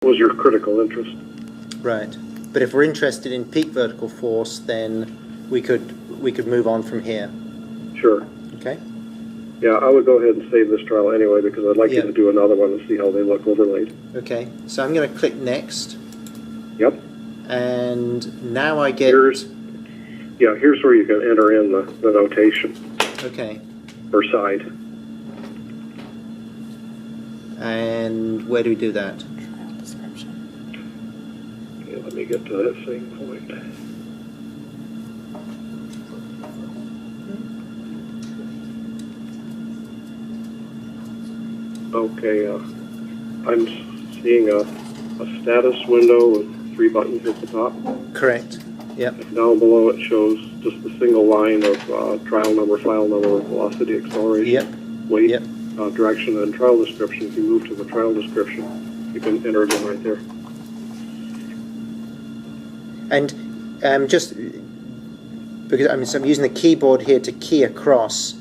was your critical interest. Right. But if we're interested in peak vertical force, then we could move on from here. Sure. Okay. Yeah, I would go ahead and save this trial anyway because I'd like you to do another one and see how they look overlaid. Okay. So I'm going to click next. Yep. And now I get... Here's where you can enter in the notation. Okay. Per side. And where do we do that? Trial description. Okay, let me get to that same point. Okay, I'm seeing a status window with 3 buttons at the top. Correct. Yep. Down below it shows just a single line of trial number, file number, velocity, acceleration, weight, direction, and trial description. If you move to the trial description, you can enter it in right there. And just because so I'm using the keyboard here to key across.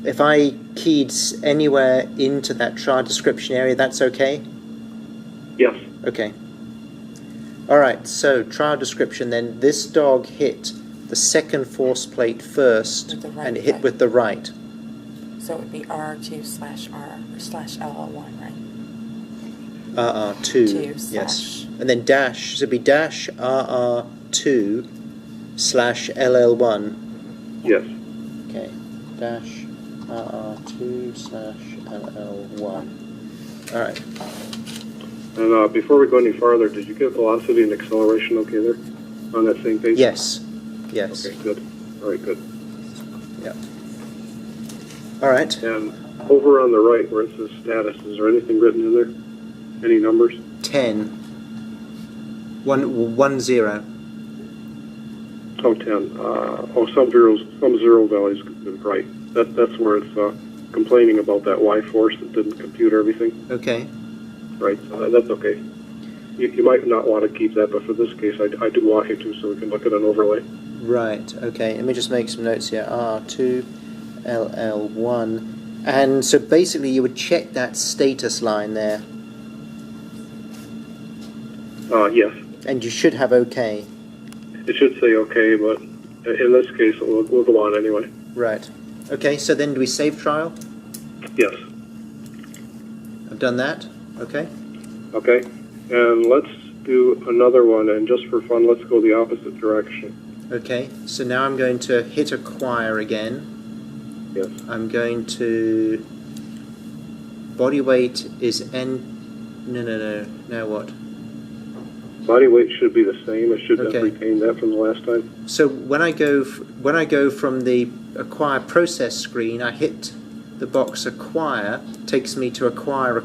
If I keyed anywhere into that trial description area, that's okay? Yes. Okay. All right, so trial description then. This dog hit the second force plate first, and it hit with the right. So it would be R2/R/LL1, right? Two, yes. And then dash, so it'd be dash RR2/LL1. Yes. Okay, dash RR2/LL1. All right. And before we go any farther, did you get velocity and acceleration okay there on that same page? Yes. Yes. Okay, good. All right, good. Yeah. All right. And over on the right where it says status, is there anything written in there? Any numbers? 10. 1 0. Oh, 10. Some zero values have been bright. That's where it's complaining about that Y force that didn't compute everything. Okay. Right, so that's okay. You might not want to keep that, but for this case, I do want you to, so we can look at an overlay. Right, okay. Let me just make some notes here. R2, LL1. And so basically you would check that status line there. Yes. And you should have okay. It should say okay, but in this case, we'll go on anyway. Right. Okay, so then do we save trial? Yes. I've done that. Okay. Okay, and let's do another one, and just for fun, let's go the opposite direction. Okay, so now I'm going to hit acquire again. Yes. I'm going to... Body weight is No. Now what? Body weight should be the same. It should have retained that from the last time. So when I go from the acquire process screen, I hit the box acquire, takes me to acquire,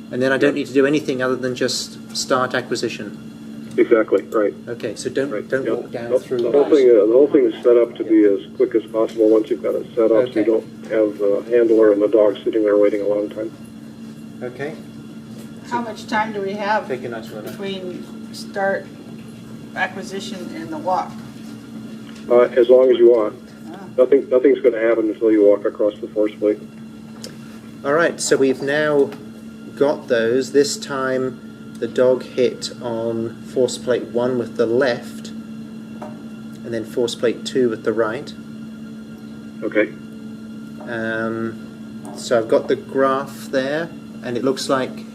and then I don't need to do anything other than just start acquisition. Exactly, right. Okay, so don't walk down through the whole thing is set up to be as quick as possible once you've got it set up, so you don't have the handler and the dog sitting there waiting a long time. Okay. How much time do we have Take a nice one. between start acquisition and the walk? As long as you want. Nothing's going to happen until you walk across the force plate. All right, so we've now got those. This time the dog hit on force plate 1 with the left, and then force plate 2 with the right. Okay. So I've got the graph there, and it looks like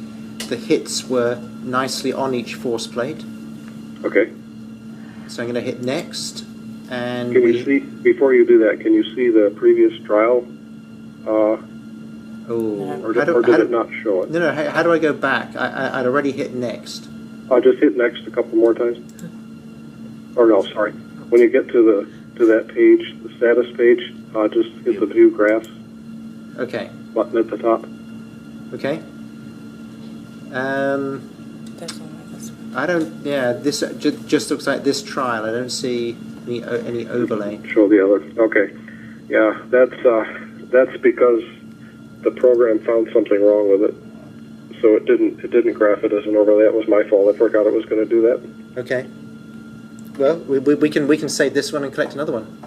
the hits were nicely on each force plate. Okay. So I'm going to hit next. And can you see, before you do that, can you see the previous trial? Or did it not show it? No, how do I go back? I'd already hit next. I'll just hit next a couple more times. Or no, sorry. When you get to that page, the status page, just hit the view graphs button at the top. Okay. I don't, this just looks like this trial. I don't see any overlay. Show the other. Okay. Yeah, that's because the program found something wrong with it, so it didn't graph it as an overlay. That was my fault. I forgot it was going to do that. Okay. Well, we can save this one and collect another one.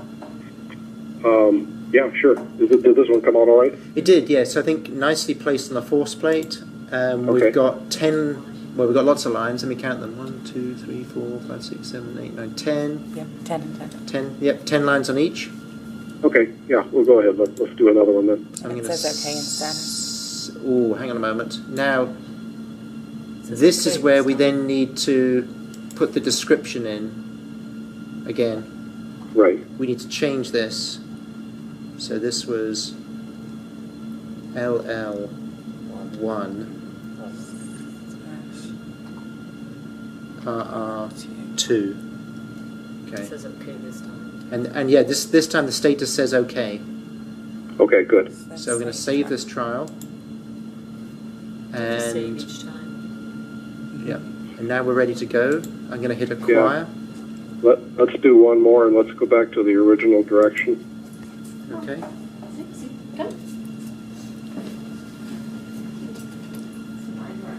Yeah, sure. Did this one come out all right? It did. Yes. I think nicely placed on the force plate. Okay. We've got 10, well, we've got lots of lines. Let me count them. 1, 2, 3, 4, 5, 6, 7, 8, 9, 10. Yep, 10 and 10. 10, yep, 10 lines on each. Okay, yeah, we'll go ahead. Let's do another one then. So I'm It gonna says okay in Spanish. Oh, hang on a moment. Now, this is where we then need to put the description in again. Right. We need to change this. So this was LL1 RR2. Okay. It says okay this time. And yeah, this time the status says okay. Okay, good. So we're going to save this trial. Just save And each time. yeah, and now we're ready to go. I'm going to hit acquire. Let's do one more and let's go back to the original direction. Okay.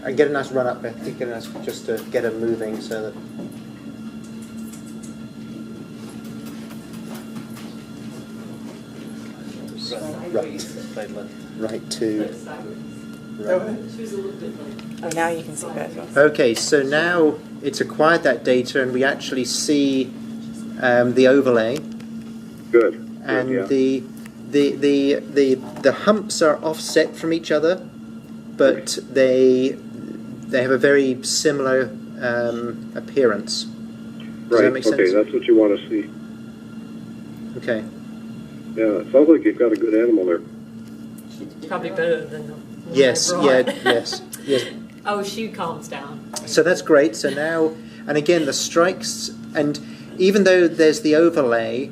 And get a nice run up there. Get a nice, just to get her moving so that. Right to. Right. Oh, now you can see both. Okay, so now it's acquired that data, and we actually see the overlay, Good. and yeah. the humps are offset from each other, but they have a very similar appearance. Does that make sense? Okay, that's what you want to see. Okay. Yeah, it sounds like you've got a good animal there. Probably better than the one Yes. I Yeah. brought. Yes. Yes. Oh, she calms down. So that's great. So now, and again, the strikes, and even though there's the overlay,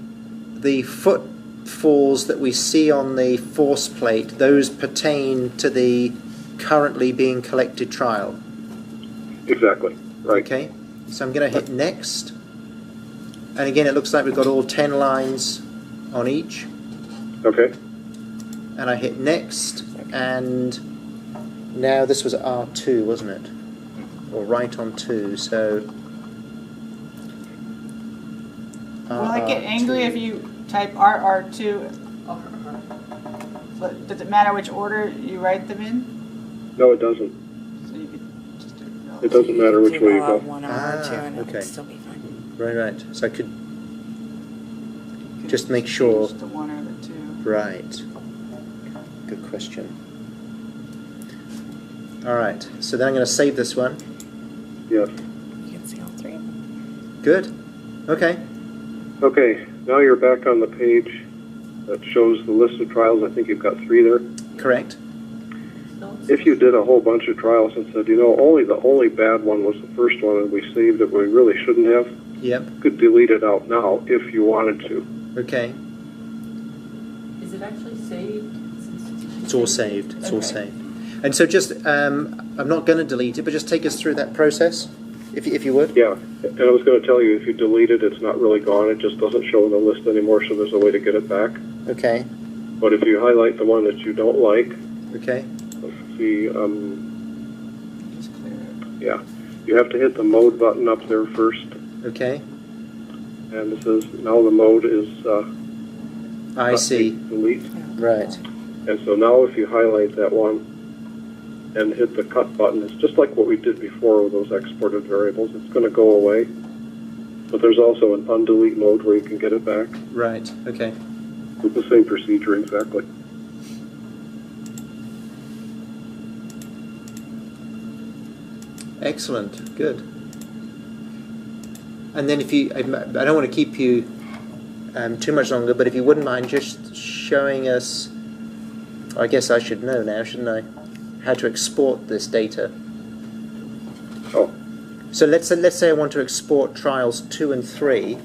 the footfalls that we see on the force plate, those pertain to the currently being collected trial. Exactly. Right. Okay. So I'm going to hit next. And again, it looks like we've got all 10 lines on each. Okay. And I hit next, and now this was R2, wasn't it? Or right on 2, so... Will I get angry if you type RR2? But does it matter which order you write them in? No, it doesn't. So you could just do It doesn't matter which way you go. One or two, and it okay. would still be fine. Right. So I could could just make sure... change the one or the two. Right. Good question. Alright, so then I'm going to save this one. Yes. You can see all three. Good. Okay. Okay, now you're back on the page that shows the list of trials. I think you've got 3 there. Correct. If you did a whole bunch of trials and said, the only bad one was the first one and we saved it, we really shouldn't have, Yep. you could delete it out now if you wanted to. Okay. Is it actually saved? It's all saved. It's all Okay. saved. And so just, I'm not going to delete it, but just take us through that process, if you would. Yeah, and I was going to tell you, if you delete it, it's not really gone. It just doesn't show in the list anymore, so there's a way to get it back. Okay. But if you highlight the one that you don't like, Okay. let's see, Just clear it. yeah, you have to hit the mode button up there first. Okay. And it says now the mode is I see. delete. Right. And so now if you highlight that one and hit the cut button, it's just like what we did before with those exported variables. It's going to go away. But there's also an undelete mode where you can get it back. Right. Okay. It's the same procedure exactly. Excellent. Good. And then if you, I don't want to keep you too much longer, but if you wouldn't mind just showing us, I guess I should know now, shouldn't I, how to export this data. Oh, So let's say I want to export trials 2 and 3.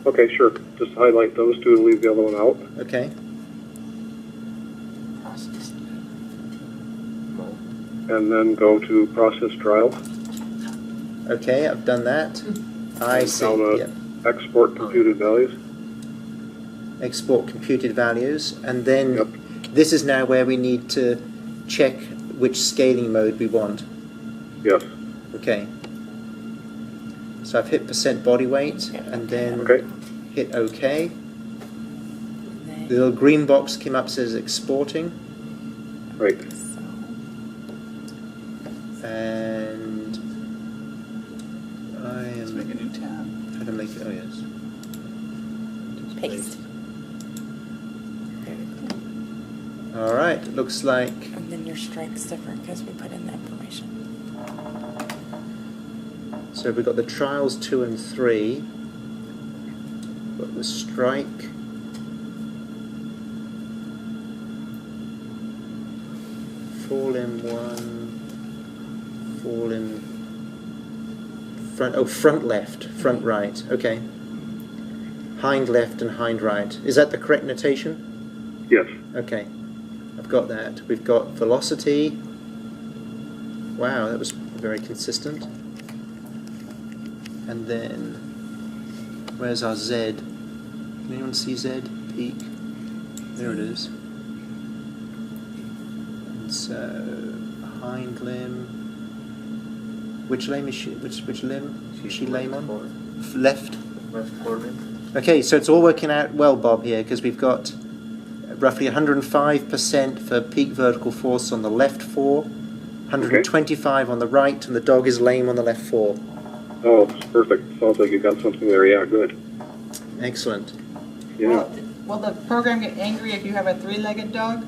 okay, sure. Just highlight those 2 and leave the other one out. Okay. Process. And then go to process trials. Okay, I've done that. I see. Down to Yep. export computed values. Export computed values, and then Yep. this is now where we need to check which scaling mode we want. Yes. Okay. So I've hit % body weight, Yeah. and then Okay. hit OK. And The little green box came up, says exporting. Right. so, And I Let's make a am new tab. how to make it. Oh yes. Paste. There we go. All right. Looks like And then your strike's different because we put in the information. so. We've got the trials 2 and 3. Got the strike. Fall in 1. Fall in front. Oh, front left, front right. Okay. Hind left and hind right. Is that the correct notation? Yes. Okay. I've got that. We've got velocity. Wow, that was very consistent. And then, where's our Z? Can anyone see Z? Peak. There it is. And so, hind limb. Which limb is she? Which limb is she lame on? Left. Left forelimb. Okay, so it's all working out well, Bob, here, because we've got roughly 105% for peak vertical force on the left fore, 125 on the right, and the dog is lame on the left fore. Oh, perfect. Sounds like you got something there. Yeah, good. Excellent. Yeah. Will the program get angry if you have a 3-legged dog?